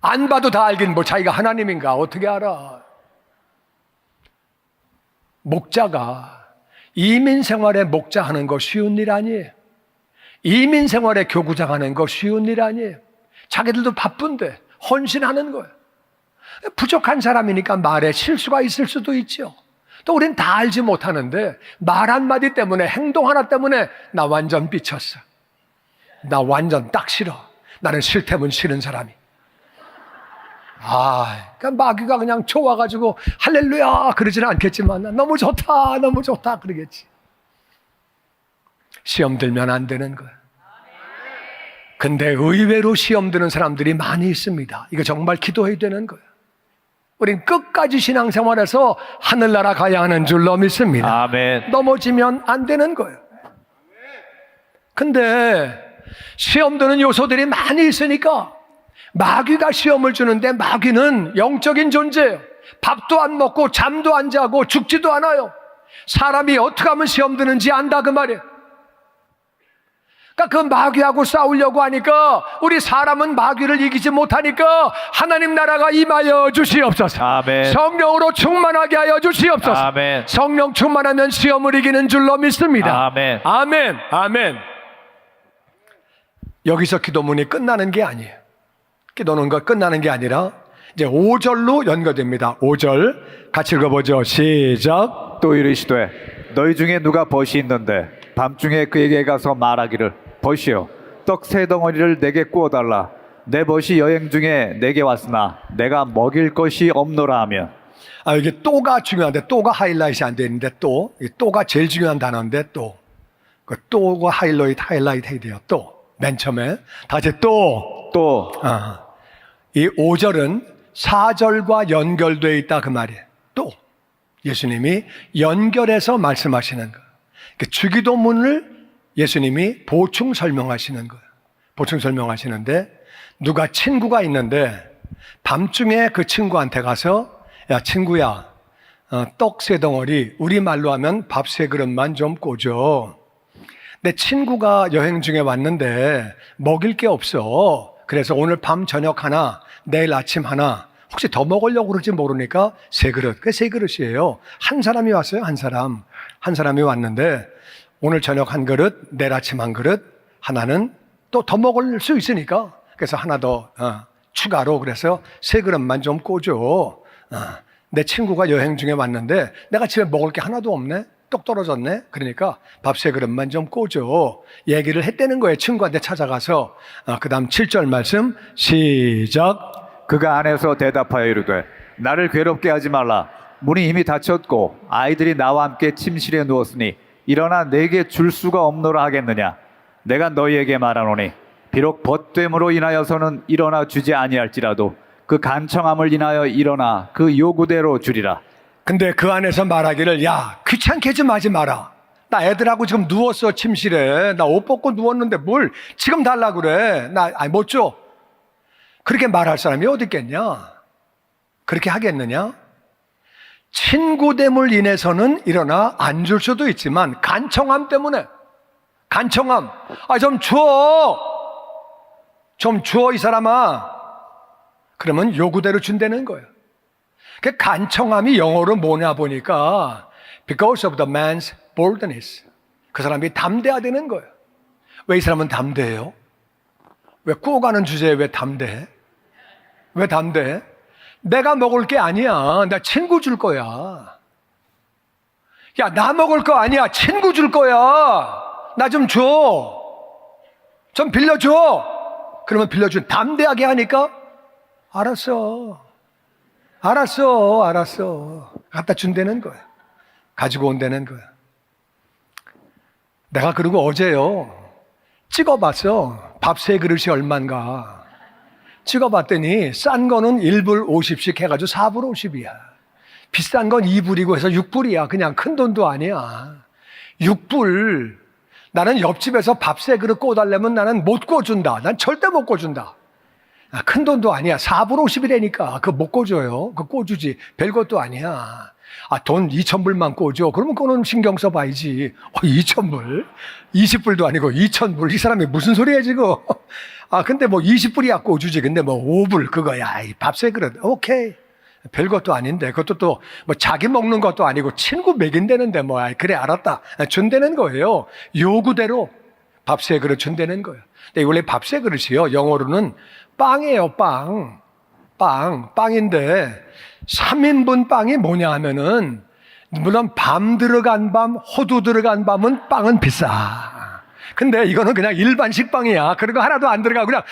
Speaker 1: 안 봐도 다 알긴 뭐 자기가 하나님인가 어떻게 알아. 목자가 이민 생활에 목자하는 거 쉬운 일 아니에요. 이민 생활에 교구장하는 거 쉬운 일 아니에요. 자기들도 바쁜데 헌신하는 거예요. 부족한 사람이니까 말에 실수가 있을 수도 있죠. 또 우린 다 알지 못하는데 말 한마디 때문에, 행동 하나 때문에 나 완전 삐쳤어. 나 완전 딱 싫어. 나는 싫다면 싫은 사람이. 그러니까 마귀가 그냥 좋아가지고 할렐루야 그러지는 않겠지만 너무 좋다 너무 좋다 그러겠지. 시험 들면 안 되는 거야. 근데 의외로 시험 드는 사람들이 많이 있습니다. 이거 정말 기도해야 되는 거예요. 우린 끝까지 신앙생활에서 하늘나라 가야 하는 줄로 믿습니다.
Speaker 2: 아멘.
Speaker 1: 넘어지면 안 되는 거예요. 근데 시험 드는 요소들이 많이 있으니까 마귀가 시험을 주는데, 마귀는 영적인 존재예요. 밥도 안 먹고 잠도 안 자고 죽지도 않아요. 사람이 어떻게 하면 시험 드는지 안다 그 말이에요. 그러니까 그 마귀하고 싸우려고 하니까, 우리 사람은 마귀를 이기지 못하니까 하나님 나라가 임하여 주시옵소서.
Speaker 2: 아멘.
Speaker 1: 성령으로 충만하게 하여 주시옵소서.
Speaker 2: 아멘.
Speaker 1: 성령 충만하면 시험을 이기는 줄로 믿습니다.
Speaker 2: 아멘.
Speaker 1: 아멘. 아멘. 여기서 기도문이 끝나는 게 아니에요. 기도는 거 끝나는 게 아니라 이제 5절로 연결됩니다. 5절 같이 읽어보죠. 시작.
Speaker 2: 또 이르시되 너희 중에 누가 벗이 있는데 밤중에 그에게 가서 말하기를 벗이여 떡 세 덩어리를 내게 구워달라. 내 벗이 여행 중에 내게 왔으나 내가 먹일 것이 없노라 하면.
Speaker 1: 이게 또가 중요한데, 또가 하이라이트이 안 되는데, 또가 제일 중요한 단어인데, 그 또가 하이라이트 해야 돼요. 맨 처음에 다시 또. 이 5절은 4절과 연결되어 있다 그 말이에요. 또 예수님이 연결해서 말씀하시는 거예요. 주기도문을 예수님이 보충 설명하시는 거예요. 보충 설명하시는데, 누가 친구가 있는데 밤중에 그 친구한테 가서 야 친구야, 떡 세 덩어리, 우리말로 하면 밥 세 그릇만 좀 꽂아. 내 친구가 여행 중에 왔는데 먹일 게 없어. 그래서 오늘 밤 저녁 하나 내일 아침 하나, 혹시 더 먹으려고 그럴지 모르니까 세 그릇. 그게 세 그릇이에요. 한 사람이 왔어요, 한 사람. 한 사람이 왔는데 오늘 저녁 한 그릇, 내일 아침 한 그릇, 하나는 또 더 먹을 수 있으니까 그래서 하나 더 추가로 그래서 세 그릇만 좀 꽂어. 내 친구가 여행 중에 왔는데 내가 집에 먹을 게 하나도 없네? 똑 떨어졌네? 그러니까 밥 세 그릇만 좀 꽂어. 얘기를 했다는 거예요. 친구한테 찾아가서. 그 다음 7절 말씀 시작.
Speaker 2: 그가 안에서 대답하여 이르되 나를 괴롭게 하지 말라. 문이 이미 닫혔고 아이들이 나와 함께 침실에 누웠으니 일어나 내게 줄 수가 없노라 하겠느냐. 내가 너희에게 말하노니 비록 벗됨으로 인하여서는 일어나 주지 아니할지라도 그 간청함을 인하여 일어나 그 요구대로 주리라.
Speaker 1: 근데 그 안에서 말하기를 야 귀찮게 좀 하지 마라. 나 애들하고 지금 누웠어 침실에. 나 옷 벗고 누웠는데 뭘 지금 달라고 그래. 나 못 줘. 그렇게 말할 사람이 어디 있겠냐. 그렇게 하겠느냐. 친구됨을 인해서는 일어나 안 줄 수도 있지만 간청함 때문에 간청함. 좀 줘. 좀 줘 이 사람아. 그러면 요구대로 준다는 거예요. 그 간청함이 영어로 뭐냐 보니까 because of the man's boldness. 그 사람이 담대해야 되는 거예요. 왜 이 사람은 담대해요? 왜 꾸어가는 주제에 왜 담대해? 왜 담대해? 내가 먹을 게 아니야. 나 친구 줄 거야. 야, 나 먹을 거 아니야. 친구 줄 거야. 나 좀 줘. 좀 빌려줘. 그러면 빌려준 담대하게 하니까 알았어. 갖다 준다는 거야. 가지고 온다는 거야. 내가 그리고 어제요. 찍어봤어. 밥 세 그릇이 얼만가. 찍어봤더니 싼 거는 1불 50씩 해가지고 4불 50이야. 비싼 건 2불이고 해서 6불이야. 그냥 큰 돈도 아니야. 6불. 나는 옆집에서 밥 세 그릇 꿔달라면 나는 못 꿔준다. 난 절대 못 꿔준다. 큰 돈도 아니야. 4불 50이라니까. 그거 못 꿔줘요. 그거 꿔주지. 별것도 아니야. 돈 2,000불만 꿔줘. 그러면 그거는 신경 써봐야지. 2,000불? 20불도 아니고 2,000불. 이 사람이 무슨 소리야 지금. 근데 뭐 20불이야 꿔주지. 근데 뭐 5불 그거야. 밥 세 그릇. 오케이. 별것도 아닌데. 그것도 또 뭐 자기 먹는 것도 아니고 친구 먹인다는데 뭐 그래 알았다. 준다는 거예요. 요구대로 밥 세 그릇 준다는 거예요. 근데 원래 밥 세 그릇이요. 영어로는 빵이에요. 빵인데 3인분 빵이 뭐냐 하면은 물론 밤 들어간 밤, 호두 들어간 밤은 빵은 비싸. 근데 이거는 그냥 일반식 빵이야. 그리고 하나도 안 들어가고 그냥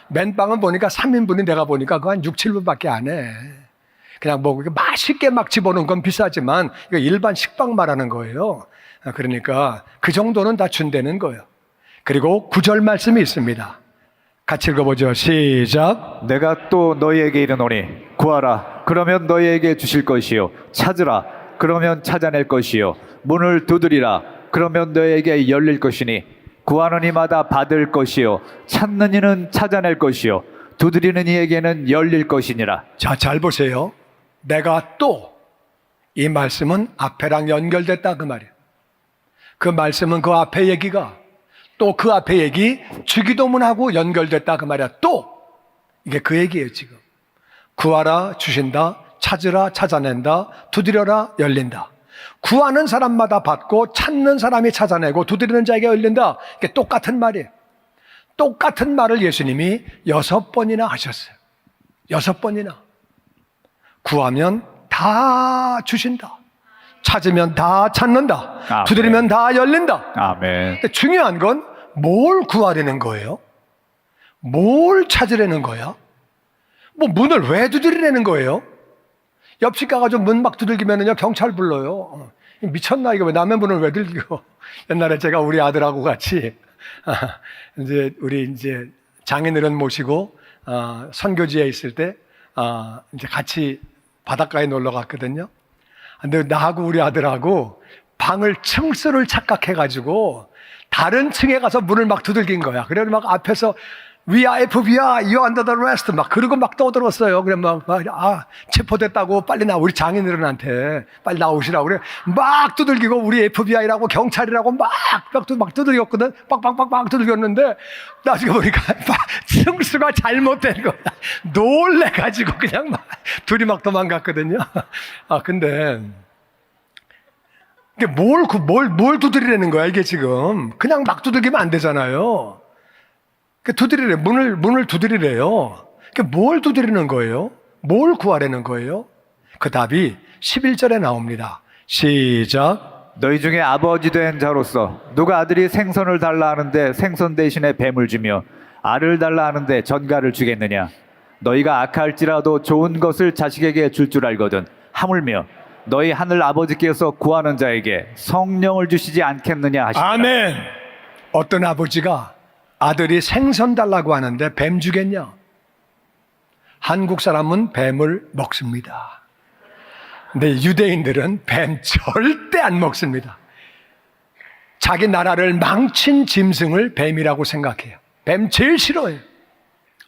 Speaker 1: 맨빵은 보니까 3인분이 내가 보니까 그거 한 6, 7분밖에 안 해. 그냥 뭐 맛있게 막 집어넣은 건 비싸지만 이거 일반 식빵 말하는 거예요. 그러니까 그 정도는 다 준다는 거예요. 그리고 9절 말씀이 있습니다. 같이 읽어보죠. 시작.
Speaker 2: 내가 또 너희에게 이르노니 구하라 그러면 너희에게 주실 것이요 찾으라 그러면 찾아낼 것이요 문을 두드리라 그러면 너희에게 열릴 것이니 구하는 이마다 받을 것이요 찾는 이는 찾아낼 것이요 두드리는 이에게는 열릴 것이니라.
Speaker 1: 자, 잘 보세요. 내가 또 이 말씀은 앞에랑 연결됐다 그 말이에요. 그 말씀은 그 앞에 얘기가 또 그 앞에 얘기 주기도문하고 연결됐다 그 말이야. 또 이게 그 얘기예요 지금. 구하라 주신다, 찾으라 찾아낸다, 두드려라 열린다. 구하는 사람마다 받고 찾는 사람이 찾아내고 두드리는 자에게 열린다. 이게 똑같은 말이에요. 똑같은 말을 예수님이 6번이나 하셨어요. 6번이나. 구하면 다 주신다. 찾으면 다 찾는다.
Speaker 2: 아멘.
Speaker 1: 두드리면 다 열린다.
Speaker 2: 아멘.
Speaker 1: 근데 중요한 건 뭘 구하려는 거예요? 뭘 찾으려는 거야? 뭐 문을 왜 두드리려는 거예요? 옆집 가가지고 문 막 두들기면은요 경찰 불러요. 미쳤나 이거 왜 남의 문을 왜 들고? 옛날에 제가 우리 아들하고 같이 우리 장인어른 모시고 선교지에 있을 때 이제 같이 바닷가에 놀러 갔거든요. 근데 나하고 우리 아들하고 방을 층수를 착각해가지고 다른 층에 가서 문을 막 두들긴 거야. 그래서 막 앞에서 We are FBI, you under the arrest. 막 그러고 막 떠들었어요. 그래 체포됐다고 빨리 우리 장인어른한테 빨리 나오시라고 그래. 막 두들기고 우리 FBI라고 경찰이라고 막 두들겼거든. 빡빡빡빡 두들겼는데 나중에 보니까 승수가 잘못된 거야. 놀래가지고 그냥 막 둘이 막 도망갔거든요. 근데 이게 뭘 두드리라는 거야 이게 지금. 그냥 막 두들기면 안 되잖아요. 두드리래. 문을 두드리래요. 뭘 두드리는 거예요? 뭘 구하려는 거예요? 그 답이 11절에 나옵니다. 시작.
Speaker 2: 너희 중에 아버지 된 자로서 누가 아들이 생선을 달라 하는데 생선 대신에 뱀을 주며 알을 달라 하는데 전갈을 주겠느냐? 너희가 악할지라도 좋은 것을 자식에게 줄 알거든. 하물며 너희 하늘 아버지께서 구하는 자에게 성령을 주시지 않겠느냐 하시니라.
Speaker 1: 아멘. 어떤 아버지가 아들이 생선 달라고 하는데 뱀 주겠냐? 한국 사람은 뱀을 먹습니다. 근데 유대인들은 뱀 절대 안 먹습니다. 자기 나라를 망친 짐승을 뱀이라고 생각해요. 뱀 제일 싫어해요.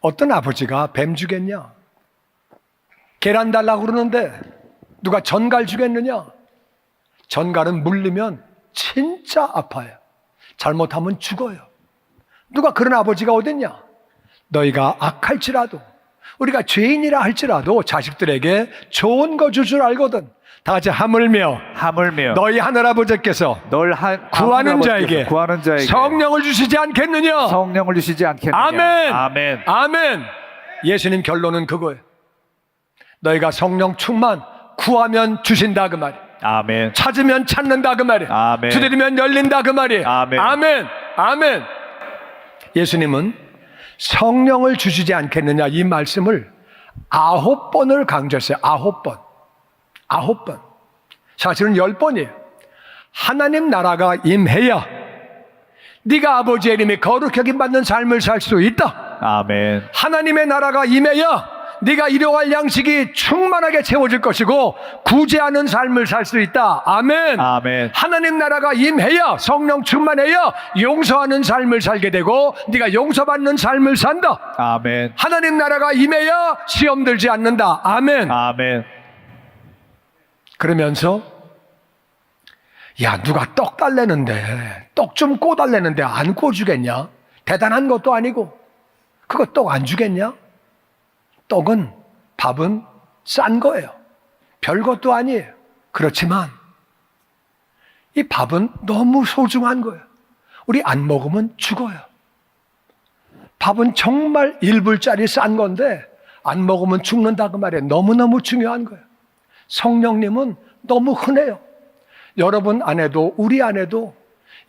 Speaker 1: 어떤 아버지가 뱀 주겠냐? 계란 달라고 그러는데 누가 전갈 주겠느냐? 전갈은 물리면 진짜 아파요. 잘못하면 죽어요. 누가 그런 아버지가 어딨냐? 너희가 악할지라도 우리가 죄인이라 할지라도 자식들에게 좋은 거 줄 줄 알거든. 다 같이 하물며 너희 하늘아버지께서 구하는 자에게 성령을 주시지 않겠느냐?
Speaker 2: 성령을 주시지 않겠느냐?
Speaker 1: 아멘.
Speaker 2: 아멘.
Speaker 1: 아멘. 예수님 결론은 그거예요. 너희가 성령 충만 구하면 주신다 그 말이에요.
Speaker 2: 아멘.
Speaker 1: 찾으면 찾는다 그 말이에요.
Speaker 2: 아멘.
Speaker 1: 두드리면 열린다 그 말이에요.
Speaker 2: 아멘.
Speaker 1: 아멘. 아멘. 예수님은 성령을 주시지 않겠느냐 이 말씀을 9번을 강조했어요. 9번. 사실은 10번이에요. 하나님 나라가 임해야 네가 아버지의 이름이 거룩하게 받는 삶을 살 수 있다.
Speaker 2: 아멘.
Speaker 1: 하나님의 나라가 임해야 네가 일용할 양식이 충만하게 채워질 것이고 구제하는 삶을 살 수 있다. 아멘.
Speaker 2: 아멘.
Speaker 1: 하나님 나라가 임해야 성령 충만해야 용서하는 삶을 살게 되고 네가 용서받는 삶을 산다.
Speaker 2: 아멘.
Speaker 1: 하나님 나라가 임해야 시험 들지 않는다. 아멘.
Speaker 2: 아멘.
Speaker 1: 그러면서 야 누가 떡 달래는데 떡 좀 꼬달래는데 안 꼬주겠냐? 대단한 것도 아니고 그거 떡 안 주겠냐? 떡은 밥은 싼 거예요. 별것도 아니에요. 그렇지만 이 밥은 너무 소중한 거예요. 우리 안 먹으면 죽어요. 밥은 정말 1불짜리 싼 건데 안 먹으면 죽는다 그 말이에요. 너무너무 중요한 거예요. 성령님은 너무 흔해요. 여러분 안에도 우리 안에도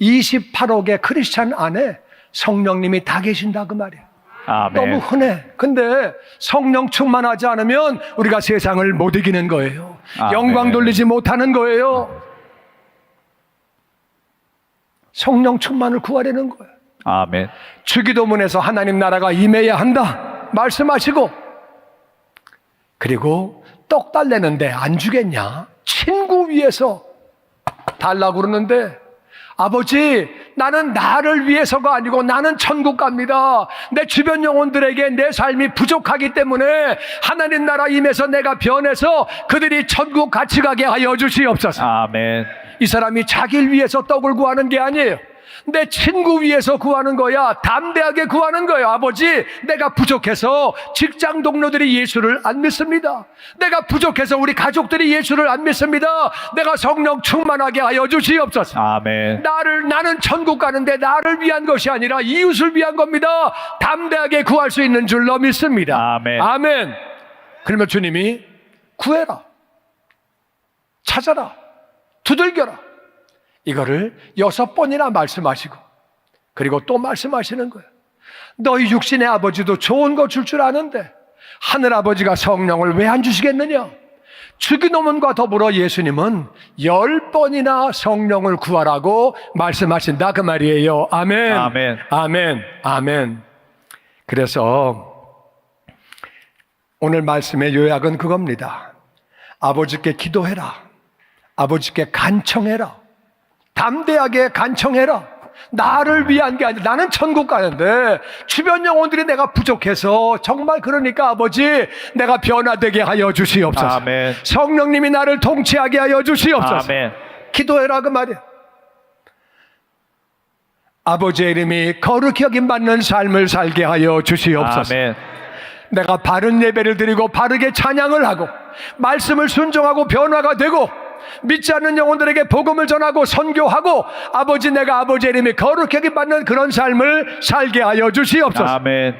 Speaker 1: 28억의 크리스찬 안에 성령님이 다 계신다 그 말이에요.
Speaker 2: 아멘.
Speaker 1: 너무 흔해. 근데 성령 충만하지 않으면 우리가 세상을 못 이기는 거예요.
Speaker 2: 아멘.
Speaker 1: 영광 돌리지 못하는 거예요. 성령 충만을 구하려는 거예요.
Speaker 2: 아멘.
Speaker 1: 주기도문에서 하나님 나라가 임해야 한다 말씀하시고, 그리고 떡 달래는데 안 주겠냐? 친구 위해서 달라고 그러는데 아버지 나는 나를 위해서가 아니고 나는 천국 갑니다. 내 주변 영혼들에게 내 삶이 부족하기 때문에 하나님 나라 임해서 내가 변해서 그들이 천국 같이 가게 하여 주시옵소서.
Speaker 2: 아멘.
Speaker 1: 이 사람이 자기를 위해서 떡을 구하는 게 아니에요. 내 친구 위해서 구하는 거야. 담대하게 구하는 거예요. 아버지 내가 부족해서 직장 동료들이 예수를 안 믿습니다. 내가 부족해서 우리 가족들이 예수를 안 믿습니다. 내가 성령 충만하게 하여 주시옵소서.
Speaker 2: 아멘.
Speaker 1: 나는 천국 가는데 나를 위한 것이 아니라 이웃을 위한 겁니다. 담대하게 구할 수 있는 줄로 믿습니다.
Speaker 2: 아멘.
Speaker 1: 아멘. 그러면 주님이 구해라, 찾아라, 두들겨라, 이거를 6번이나 말씀하시고, 그리고 또 말씀하시는 거예요. 너희 육신의 아버지도 좋은 거 줄 줄 아는데 하늘 아버지가 성령을 왜 안 주시겠느냐? 주기도문과 더불어 예수님은 10번이나 성령을 구하라고 말씀하신다 그 말이에요. 아멘.
Speaker 2: 아멘.
Speaker 1: 아멘. 아멘. 그래서 오늘 말씀의 요약은 그겁니다. 아버지께 기도해라. 아버지께 간청해라. 담대하게 간청해라. 나를 위한 게 아니라 나는 천국 가는데 주변 영혼들이 내가 부족해서 정말 그러니까 아버지 내가 변화되게 하여 주시옵소서.
Speaker 2: 아멘.
Speaker 1: 성령님이 나를 통치하게 하여 주시옵소서.
Speaker 2: 아멘.
Speaker 1: 기도해라 그 말이야. 아버지의 이름이 거룩히 여김받는 삶을 살게 하여 주시옵소서.
Speaker 2: 아멘.
Speaker 1: 내가 바른 예배를 드리고 바르게 찬양을 하고 말씀을 순종하고 변화가 되고 믿지 않는 영혼들에게 복음을 전하고 선교하고 아버지 내가 아버지의 이름이 거룩히 여김받는 그런 삶을 살게 하여 주시옵소서.
Speaker 2: 아멘.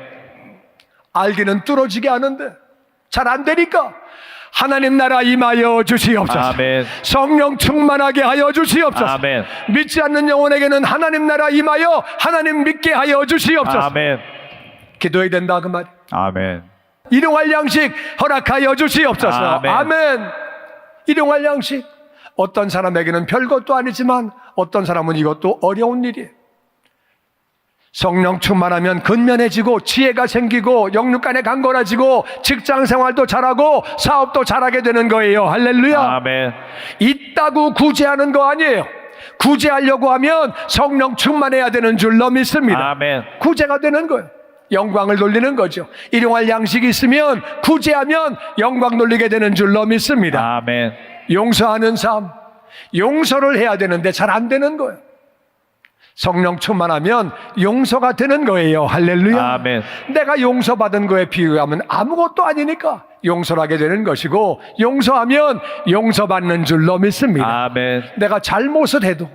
Speaker 1: 알기는 뚫어지게 하는데 잘 안 되니까 하나님 나라 임하여 주시옵소서.
Speaker 2: 아멘.
Speaker 1: 성령 충만하게 하여 주시옵소서.
Speaker 2: 아멘.
Speaker 1: 믿지 않는 영혼에게는 하나님 나라 임하여 하나님 믿게 하여 주시옵소서.
Speaker 2: 아멘.
Speaker 1: 기도해야 된다 그 말.
Speaker 2: 아멘.
Speaker 1: 일용할 양식 허락하여 주시옵소서.
Speaker 2: 아멘.
Speaker 1: 아멘. 일용할 양식. 어떤 사람에게는 별것도 아니지만 어떤 사람은 이것도 어려운 일이에요. 성령 충만하면 근면해지고 지혜가 생기고 영육간에 강건해지고 직장생활도 잘하고 사업도 잘하게 되는 거예요. 할렐루야.
Speaker 2: 아멘.
Speaker 1: 있다고 구제하는 거 아니에요. 구제하려고 하면 성령 충만해야 되는 줄로 믿습니다.
Speaker 2: 아멘.
Speaker 1: 구제가 되는 거예요. 영광을 돌리는 거죠. 일용할 양식이 있으면 구제하면 영광 돌리게 되는 줄로 믿습니다.
Speaker 2: 아멘.
Speaker 1: 용서하는 삶, 용서를 해야 되는데 잘 안 되는 거예요. 성령 충만하면 용서가 되는 거예요. 할렐루야.
Speaker 2: 아멘.
Speaker 1: 내가 용서받은 거에 비유하면 아무것도 아니니까 용서를 하게 되는 것이고 용서하면 용서받는 줄로 믿습니다.
Speaker 2: 아멘.
Speaker 1: 내가 잘못을 해도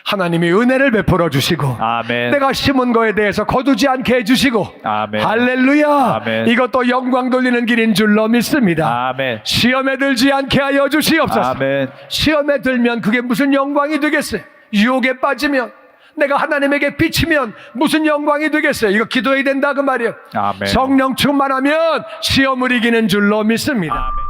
Speaker 1: 하나님이 은혜를 베풀어 주시고
Speaker 2: 아멘.
Speaker 1: 내가 심은 거에 대해서 거두지 않게 해주시고
Speaker 2: 아멘.
Speaker 1: 할렐루야.
Speaker 2: 아멘.
Speaker 1: 이것도 영광 돌리는 길인 줄로 믿습니다.
Speaker 2: 아멘.
Speaker 1: 시험에 들지 않게 하여 주시옵소서.
Speaker 2: 아멘.
Speaker 1: 시험에 들면 그게 무슨 영광이 되겠어요? 유혹에 빠지면 내가 하나님에게 비치면 무슨 영광이 되겠어요? 이거 기도해야 된다 그 말이에요.
Speaker 2: 아멘.
Speaker 1: 성령 충만하면 시험을 이기는 줄로 믿습니다.
Speaker 2: 아멘.